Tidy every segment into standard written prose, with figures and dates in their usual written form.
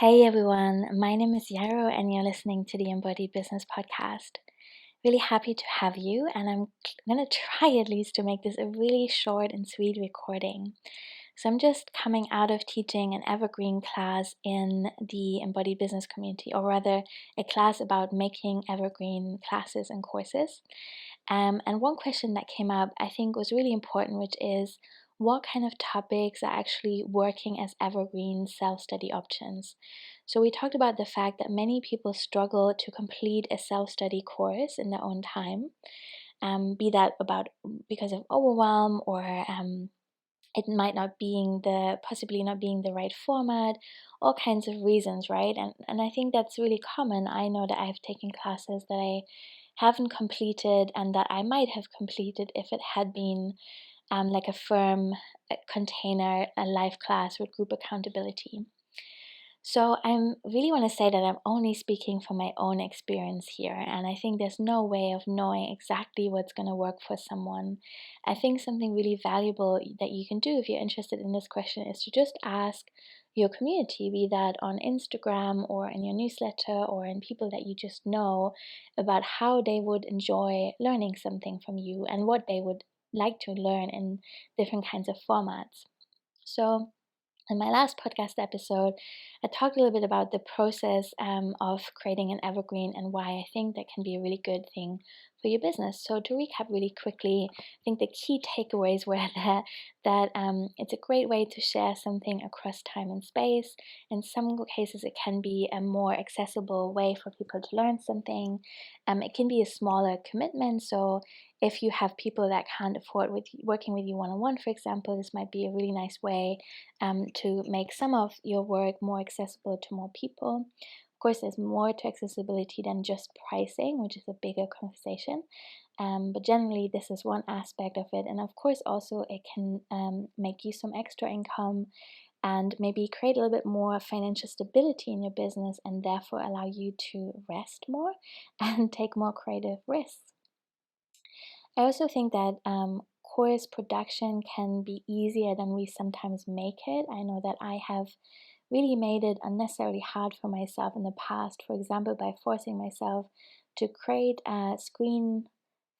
Hey everyone, my name is Yaro and you're listening to the Embodied Business Podcast. Really happy to have you, and I'm gonna try at least to make this a really short and sweet recording. So I'm just coming out of teaching an evergreen class in the Embodied Business Community, or rather a class about making evergreen classes and courses. And one question that came up I think was really important, which is what kind of topics are actually working as evergreen self-study options. So we talked about the fact that many people struggle to complete a self-study course in their own time, be that about because of overwhelm or it might not being possibly not being the right format, all kinds of reasons, right? And I think that's really common. I know that I've taken classes that I haven't completed and that I might have completed if it had been like a firm container, a live class with group accountability. So I really want to say that I'm only speaking from my own experience here, and I think there's no way of knowing exactly what's going to work for someone. I think something really valuable that you can do if you're interested in this question is to just ask your community, be that on Instagram or in your newsletter or in people that you just know, about how they would enjoy learning something from you and what they would like to learn in different kinds of formats. So in my last podcast episode, I talked a little bit about the process of creating an evergreen and why I think that can be a really good thing for your business. So to recap really quickly, I think the key takeaways were that it's a great way to share something across time and space. In some cases, it can be a more accessible way for people to learn something. It can be a smaller commitment. So if you have people that can't afford working with you one-on-one, for example, this might be a really nice way to make some of your work more accessible to more people. Of course, there's more to accessibility than just pricing, which is a bigger conversation. But generally, this is one aspect of it. And of course, also, it can make you some extra income and maybe create a little bit more financial stability in your business and therefore allow you to rest more and take more creative risks. I also think that course production can be easier than we sometimes make it. I know that I have really made it unnecessarily hard for myself in the past, for example, by forcing myself to create screen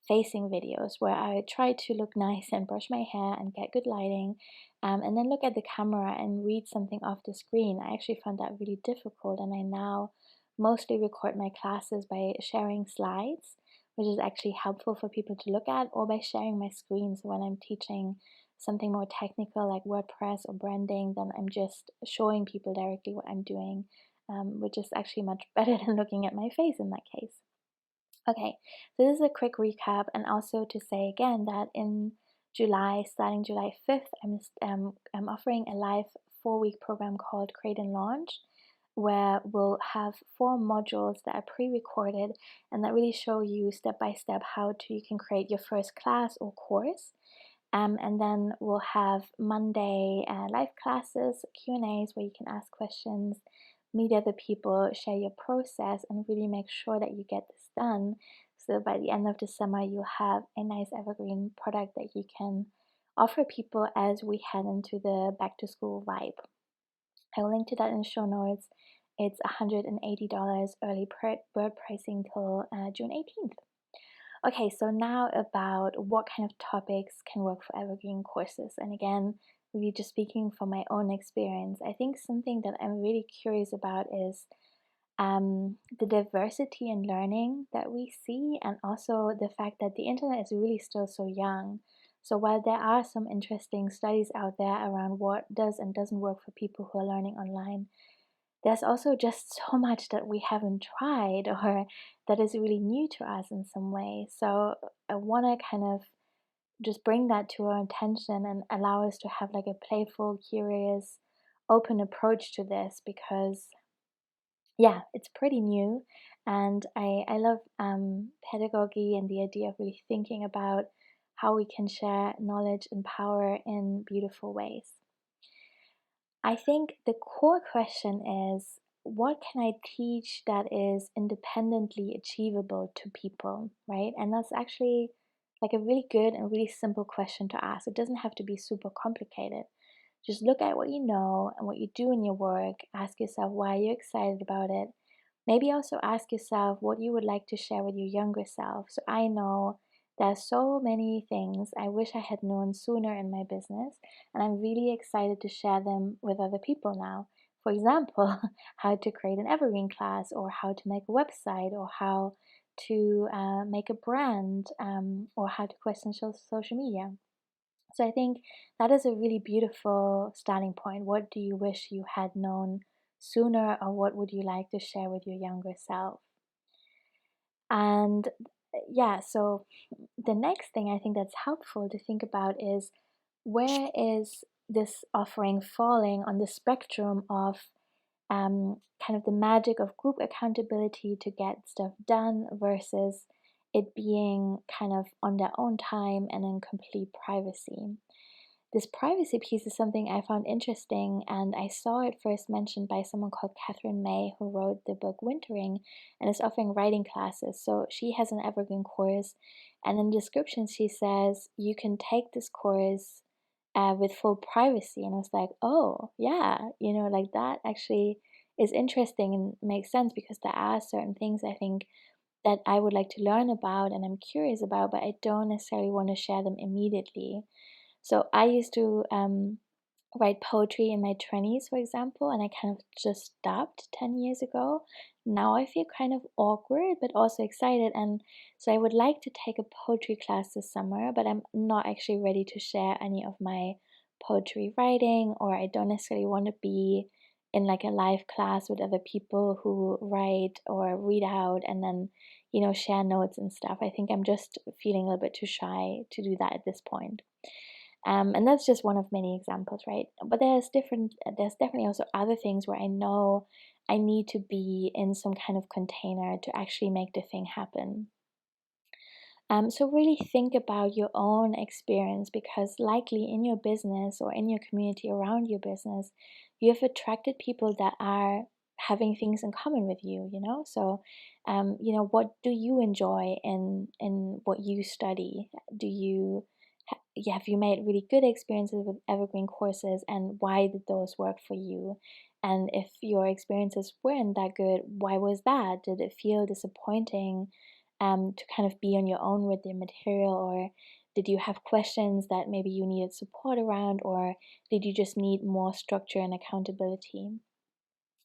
facing videos where I try to look nice and brush my hair and get good lighting, and then look at the camera and read something off the screen. I actually found that really difficult, and I now mostly record my classes by sharing slides, which is actually helpful for people to look at, or by sharing my screen. So when I'm teaching something more technical like WordPress or branding, then I'm just showing people directly what I'm doing, which is actually much better than looking at my face in that case. Okay, so this is a quick recap, and also to say again that in July, starting July 5th, I'm offering a live 4-week program called Create and Launch, where we'll have 4 modules that are pre-recorded and that really show you step by step how you can create your first class or course. And then we'll have Monday live classes, Q&As where you can ask questions, meet other people, share your process, and really make sure that you get this done. So by the end of the summer, you'll have a nice evergreen product that you can offer people as we head into the back to school vibe. I will link to that in the show notes. It's $180 early bird pricing till June 18th. Okay, so now about what kind of topics can work for evergreen courses. And again, really just speaking from my own experience, I think something that I'm really curious about is the diversity in learning that we see, and also the fact that the internet is really still so young. So while there are some interesting studies out there around what does and doesn't work for people who are learning online, there's also just so much that we haven't tried or that is really new to us in some way. So I want to kind of just bring that to our attention and allow us to have like a playful, curious, open approach to this, because yeah, it's pretty new, and I love pedagogy and the idea of really thinking about how we can share knowledge and power in beautiful ways. I think the core question is, what can I teach that is independently achievable to people, right? And that's actually like a really good and really simple question to ask. It doesn't have to be super complicated. Just look at what you know and what you do in your work. Ask yourself why you're excited about it. Maybe also ask yourself what you would like to share with your younger self. So I know there are so many things I wish I had known sooner in my business, and I'm really excited to share them with other people now. For example, how to create an evergreen class, or how to make a website, or how to make a brand, or how to question social media. So I think that is a really beautiful starting point. What do you wish you had known sooner, or what would you like to share with your younger self? And yeah, so the next thing I think that's helpful to think about is, where is this offering falling on the spectrum of kind of the magic of group accountability to get stuff done versus it being kind of on their own time and in complete privacy. This privacy piece is something I found interesting, and I saw it first mentioned by someone called Catherine May, who wrote the book Wintering and is offering writing classes. So she has an evergreen course, and in the description she says you can take this course with full privacy. And I was like, oh, yeah, like that actually is interesting and makes sense, because there are certain things I think that I would like to learn about and I'm curious about, but I don't necessarily want to share them immediately. So I used to write poetry in my 20s, for example, and I kind of just stopped 10 years ago. Now I feel kind of awkward, but also excited. And so I would like to take a poetry class this summer, but I'm not actually ready to share any of my poetry writing, or I don't necessarily want to be in like a live class with other people who write or read out and then, share notes and stuff. I think I'm just feeling a little bit too shy to do that at this point. And that's just one of many examples, right? But there's definitely also other things where I know I need to be in some kind of container to actually make the thing happen. So really think about your own experience, because likely in your business or in your community around your business, you have attracted people that are having things in common with you. So, what do you enjoy in what you study? Have you made really good experiences with evergreen courses, and why did those work for you? And if your experiences weren't that good, why was that? Did it feel disappointing? To kind of be on your own with the material, or did you have questions that maybe you needed support around, or did you just need more structure and accountability?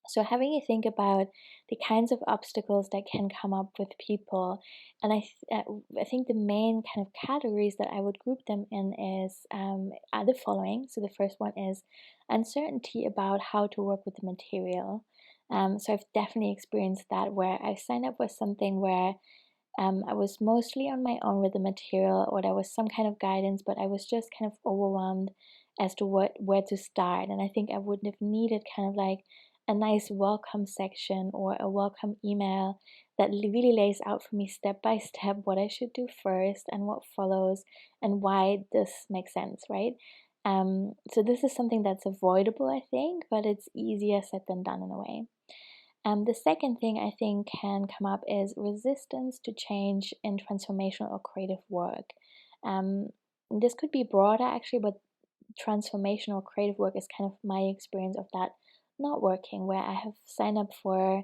So having you think about the kinds of obstacles that can come up with people, and I think the main kind of categories that I would group them in are the following. So the first one is uncertainty about how to work with the material. So I've definitely experienced that, where I signed up for something where I was mostly on my own with the material, or there was some kind of guidance, but I was just kind of overwhelmed as to where to start. And I think I would have needed kind of like a nice welcome section or a welcome email that really lays out for me step by step what I should do first and what follows and why this makes sense, right? So this is something that's avoidable, I think, but it's easier said than done in a way. The second thing I think can come up is resistance to change in transformational or creative work. Um, this could be broader actually, but transformational creative work is kind of my experience of that not working, where I have signed up for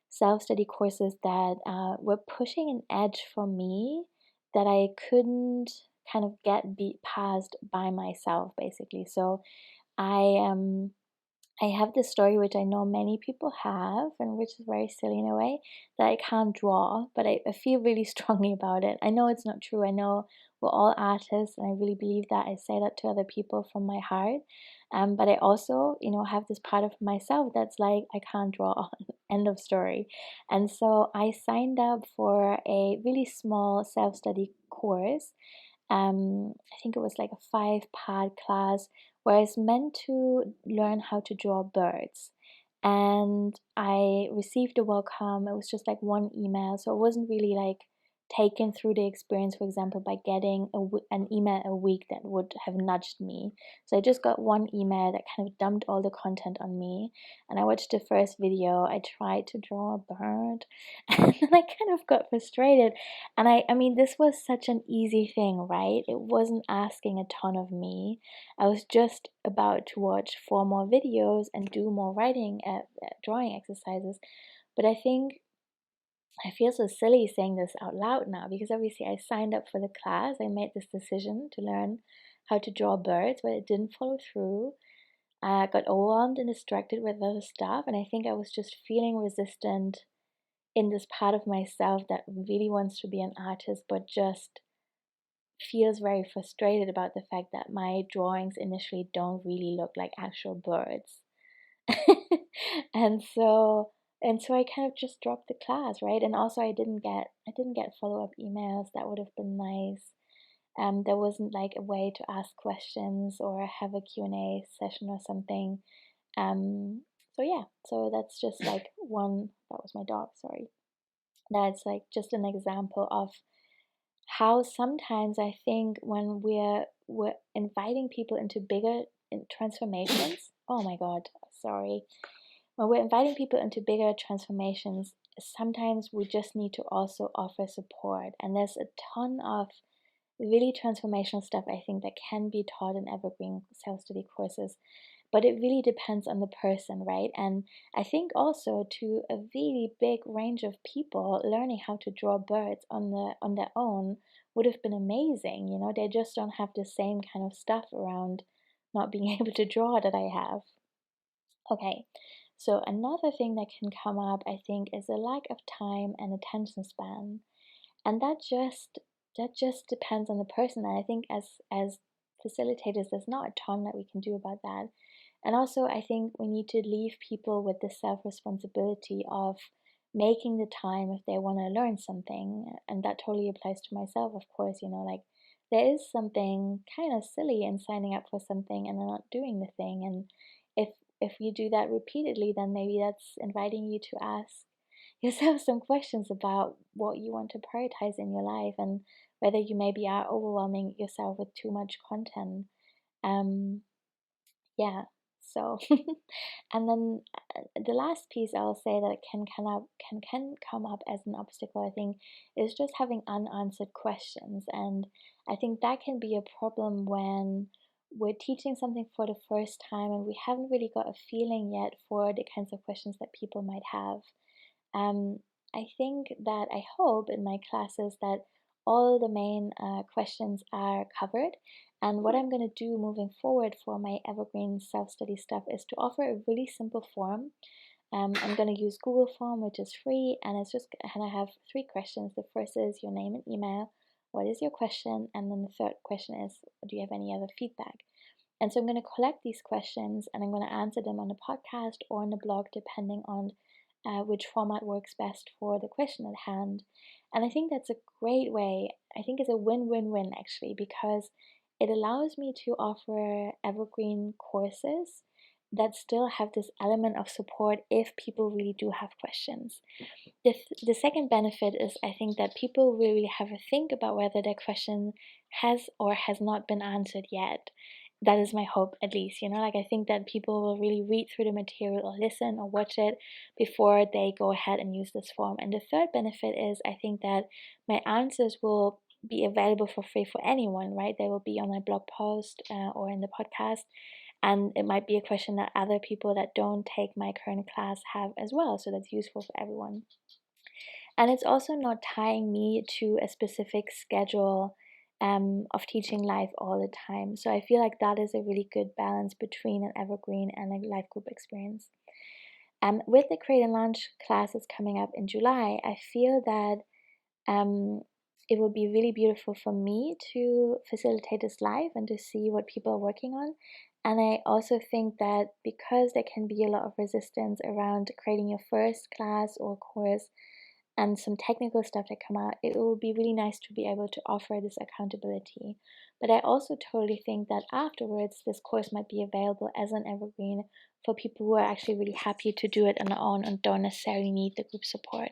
self-study courses that were pushing an edge for me that I couldn't kind of get beat past by myself, basically. So I I have this story which I know many people have, and which is very silly in a way, that I can't draw, but I feel really strongly about it. I know it's not true. I know we're all artists, and I really believe that. I say that to other people from my heart. But I also, have this part of myself that's like, I can't draw. End of story. And so I signed up for a really small self study course. I think it was like a 5-part class where I was meant to learn how to draw birds. And I received a welcome. It was just like one email, so it wasn't really like taken through the experience, for example, by getting an email a week that would have nudged me. So I just got one email that kind of dumped all the content on me, and I watched the first video. I tried to draw a bird, and then I kind of got frustrated. And I mean, this was such an easy thing, right? It wasn't asking a ton of me. I was just about to watch 4 more videos and do more writing, drawing exercises. But I think I feel so silly saying this out loud now, because obviously I signed up for the class. I made this decision to learn how to draw birds, but it didn't follow through. I got overwhelmed and distracted with other stuff, and I think I was just feeling resistant in this part of myself that really wants to be an artist, but just feels very frustrated about the fact that my drawings initially don't really look like actual birds. and so and so I kind of just dropped the class, right? And also I didn't get follow-up emails. That would have been nice. There wasn't like a way to ask questions or have a Q&A session or something. So yeah, so that's just like one. That was my dog, sorry. That's like just an example of how sometimes I think when we're inviting people into bigger transformations. Oh my god, sorry. When we're inviting people into bigger transformations, sometimes we just need to also offer support. And there's a ton of really transformational stuff I think that can be taught in evergreen self-study courses, but it really depends on the person, right? And I think also to a really big range of people, learning how to draw birds on their own would have been amazing. They just don't have the same kind of stuff around not being able to draw that I have. Okay, so another thing that can come up, I think, is a lack of time and attention span, and that just depends on the person. And I think as facilitators, there's not a ton that we can do about that. And also, I think we need to leave people with the self responsibility of making the time if they want to learn something, and that totally applies to myself, of course. Like there is something kind of silly in signing up for something and then not doing the thing, and if if you do that repeatedly, then maybe that's inviting you to ask yourself some questions about what you want to prioritize in your life, and whether you maybe are overwhelming yourself with too much content. Um, yeah, so and then the last piece I'll say that can come up as an obstacle, I think, is just having unanswered questions. And I think that can be a problem when we're teaching something for the first time and we haven't really got a feeling yet for the kinds of questions that people might have. um, I think that I hope in my classes that all the main questions are covered. And what I'm going to do moving forward for my evergreen self-study stuff is to offer a really simple form. I'm going to use Google Form, which is free, and I have 3 questions. The first is your name and email. What is your question? And then the third question is, do you have any other feedback? And so I'm going to collect these questions and I'm going to answer them on the podcast or on the blog, depending on which format works best for the question at hand. And I think that's a great way. I think it's a win-win-win actually, because it allows me to offer evergreen courses that still have this element of support if people really do have questions. The second benefit is, I think, that people will really have a think about whether their question has or has not been answered yet. That is my hope, at least. Like I think that people will really read through the material or listen or watch it before they go ahead and use this form. And the third benefit is, I think that my answers will be available for free for anyone, right? They will be on my blog post or in the podcast. And it might be a question that other people that don't take my current class have as well. So that's useful for everyone. And it's also not tying me to a specific schedule of teaching live all the time. So I feel like that is a really good balance between an evergreen and a live group experience. With the Create and Launch classes coming up in July, I feel that it will be really beautiful for me to facilitate this live and to see what people are working on. And I also think that because there can be a lot of resistance around creating your first class or course and some technical stuff that come out, it will be really nice to be able to offer this accountability. But I also totally think that afterwards, this course might be available as an evergreen for people who are actually really happy to do it on their own and don't necessarily need the group support.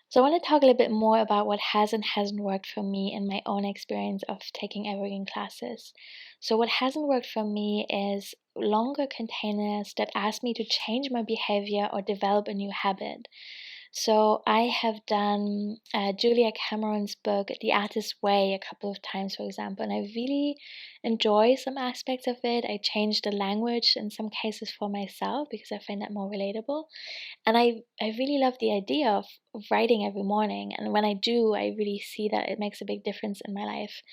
So I want to talk a little bit more about what has and hasn't worked for me in my own experience of taking evergreen classes. So what hasn't worked for me is longer containers that ask me to change my behavior or develop a new habit. So I have done Julia Cameron's book, The Artist's Way, a couple of times, for example, and I really enjoy some aspects of it. I changed the language in some cases for myself because I find that more relatable. And I really love the idea of writing every morning. And when I do, I really see that it makes a big difference in my life.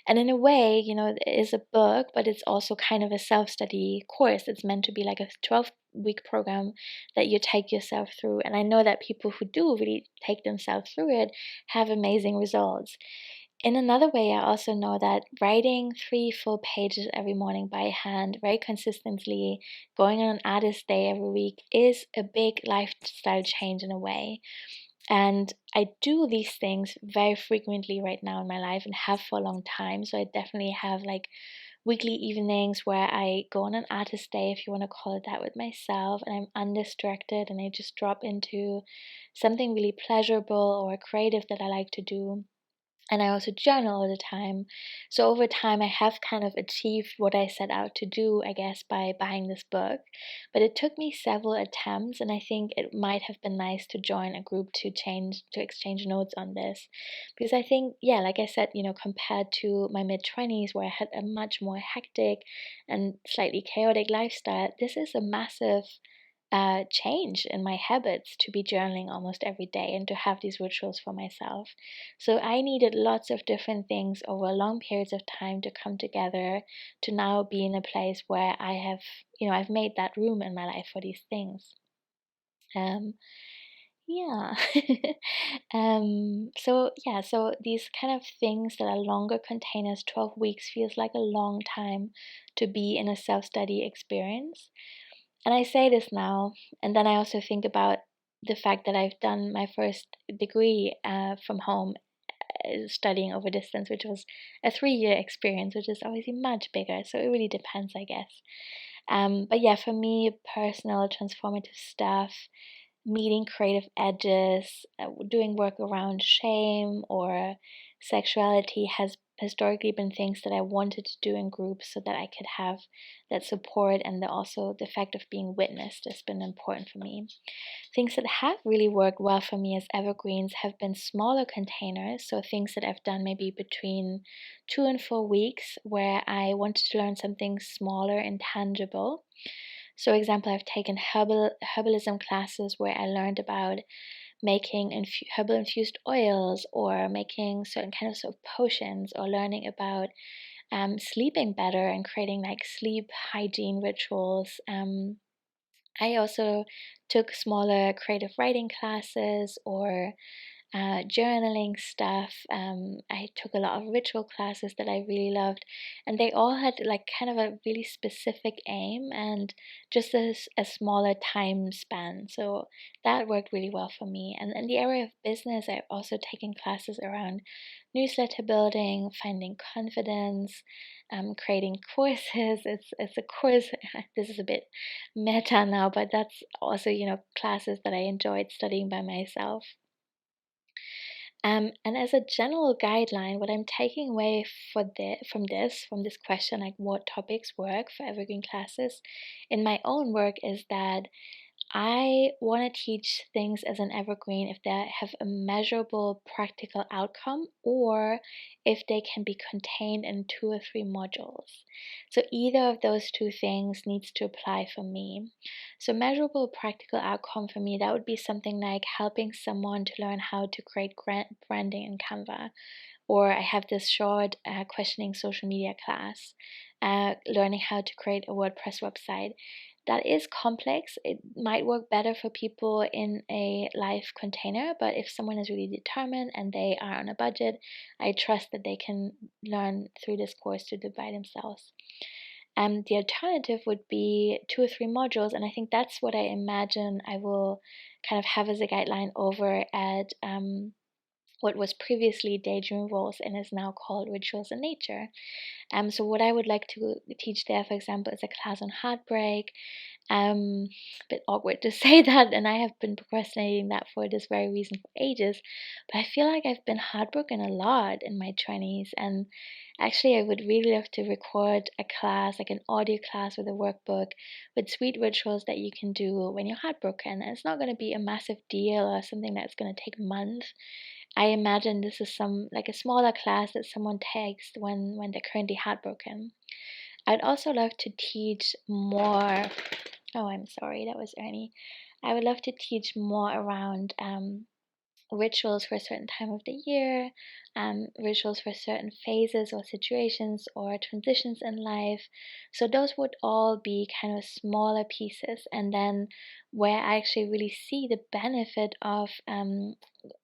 And in a way, it is a book, but it's also kind of a self-study course. It's meant to be like a 12-week program that you take yourself through. And I know that people who do really take themselves through it have amazing results. In another way, I also know that writing 3 full pages every morning by hand, very consistently, going on an artist day every week is a big lifestyle change in a way. And I do these things very frequently right now in my life and have for a long time. So I definitely have like weekly evenings where I go on an artist day, if you want to call it that, with myself, and I'm undistracted and I just drop into something really pleasurable or creative that I like to do. And I also journal all the time. So over time, I have kind of achieved what I set out to do, I guess, by buying this book. But it took me several attempts, and I think it might have been nice to join a group to exchange notes on this. Because I think, yeah, like I said, compared to my mid-20s where I had a much more hectic and slightly chaotic lifestyle, this is a massive change in my habits to be journaling almost every day and to have these rituals for myself. So I needed lots of different things over long periods of time to come together to now be in a place where I've made that room in my life for these things. Um, yeah. So these kind of things that are longer containers, 12 weeks feels like a long time to be in a self-study experience. And I say this now, and then I also think about the fact that I've done my first degree from home, studying over distance, which was a 3-year experience, which is obviously much bigger. So it really depends, I guess. But yeah, for me, personal transformative stuff, meeting creative edges, doing work around shame or sexuality has historically been things that I wanted to do in groups so that I could have that support, and also the fact of being witnessed has been important for me. Things that have really worked well for me as evergreens have been smaller containers, so things that I've done maybe between 2 and 4 weeks where I wanted to learn something smaller and tangible. So, example, I've taken herbalism classes where I learned about making herbal infused oils or making certain kinds of potions, or learning about sleeping better and creating like sleep hygiene rituals. I also took smaller creative writing classes or journaling stuff. I took a lot of ritual classes that I really loved, and they all had like kind of a really specific aim and just a smaller time span. So that worked really well for me. And in the area of business, I've also taken classes around newsletter building, finding confidence, creating courses. It's a course. This is a bit meta now, but that's also classes that I enjoyed studying by myself. And as a general guideline, what I'm taking away from this question, like what topics work for evergreen classes, in my own work, is that I want to teach things as an evergreen if they have a measurable practical outcome, or if they can be contained in 2 or 3 modules. So either of those two things needs to apply for me. So measurable practical outcome for me, that would be something like helping someone to learn how to create branding in Canva. Or I have this short questioning social media class, learning how to create a WordPress website. That is complex. It might work better for people in a live container, but if someone is really determined and they are on a budget, I trust that they can learn through this course to do it by themselves. The alternative would be 2 or 3 modules, and I think that's what I imagine I will kind of have as a guideline over at what was previously Daydream Roles and is now called Rituals in Nature. So what I would like to teach there, for example, is a class on heartbreak, A bit awkward to say that, and I have been procrastinating that for this very reason for ages. But I feel like I've been heartbroken a lot in my 20s, and actually, I would really love to record a class, like an audio class with a workbook, with sweet rituals that you can do when you're heartbroken. And it's not going to be a massive deal or something that's going to take months. I imagine this is some like a smaller class that someone takes when they're currently heartbroken. I'd also love to teach more. Oh, I'm sorry, that was Ernie. I would love to teach more around rituals for a certain time of the year, rituals for certain phases or situations or transitions in life. So those would all be kind of smaller pieces, and then where I actually really see the benefit of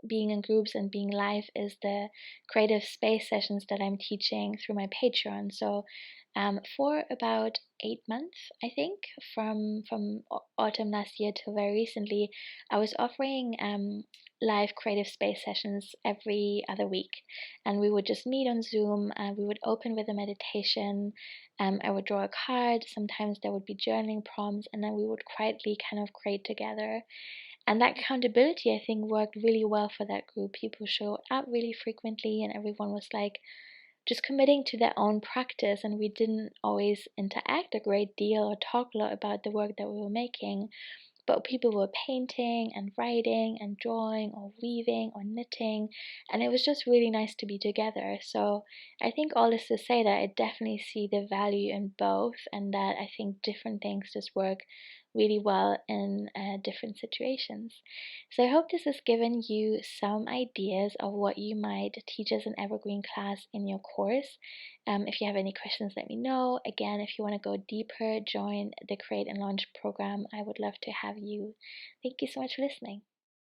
being in groups and being live is the creative space sessions that I'm teaching through my Patreon. So for about 8 months, I think, from autumn last year till very recently, I was offering live creative space sessions every other week, and we would just meet on Zoom. We would open with a meditation. I would draw a card. Sometimes there would be journaling prompts, and then we would quietly kind of create together. And that accountability, I think, worked really well for that group. People showed up really frequently, and everyone was like just committing to their own practice. And we didn't always interact a great deal or talk a lot about the work that we were making, but people were painting and writing and drawing or weaving or knitting, and it was just really nice to be together. So I think all this to say that I definitely see the value in both, and that I think different things just work really well in different situations. So I hope this has given you some ideas of what you might teach as an evergreen class in your course. If you have any questions, let me know. Again, if you want to go deeper, join the Create and Launch program. I would love to have you. Thank you so much for listening.